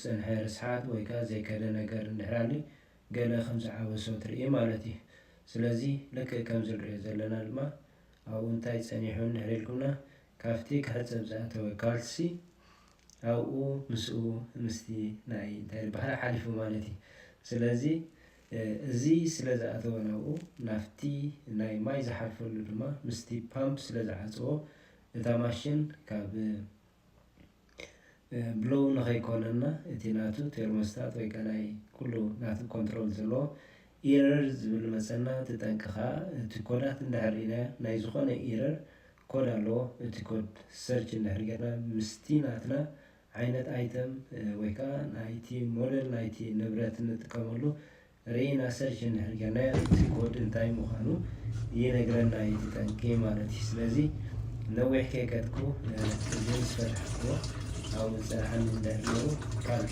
ዝፀንሐ ርስሓት ወይ ከዓ ዘይከደ ነገር እንድሕር ገለ ከም ዝዓበሶ ትርኢ ማለት እዩ። ስለዚ ልክዕ ከምዚ ንሪኦ ዘለና ድማ ኣብኡ እንታይ ፀኒሑ እንድሕር ኢልኩምና ካብቲ ክሕፀብ ዝኣተወ ካልሲ ኣብኡ ምስኡ ምስቲ ናይ እንታይ ዝበሃል ሓሊፉ ማለት እዩ። ስለዚ እዚ ስለ ዝኣተወ ናብኡ ናፍቲ ናይ ማይ ዝሓልፈሉ ድማ ምስቲ ፓምፕ ስለ ዝዓፅዎ እታ ማሽን ካብ ብሎው ንኸይኮነና እቲ ናቱ ቴርሞስታት ወይ ከዓ ናይ ኩሉ ናቱ ኮንትሮል ዘለዎ ኢረር ዝብል መፀና ትጠንቅኻ እቲ ኮዳት እንድሕር ሪእና ናይ ዝኾነ ኢረር ኮድ ኣለዎ እቲ ኮድ ሰርች እንድሕር ጌርና ምስቲ ናትና ዓይነት ኣይተም ወይ ከዓ ናይቲ ሞዴል ናይቲ ንብረት እንጥቀመሉ ርኢና ሰርች እንድሕር ጌርና እቲ ኮድ እንታይ ምዃኑ ይነግረና እቲ ጠንቂ ማለት እዩ። ስለዚ ነዊሕ ከይከድኩ እዚ ምስ ፈትሕክዎ ኣብኡ ዝፀንሐኒ እንድሕር ነይሩ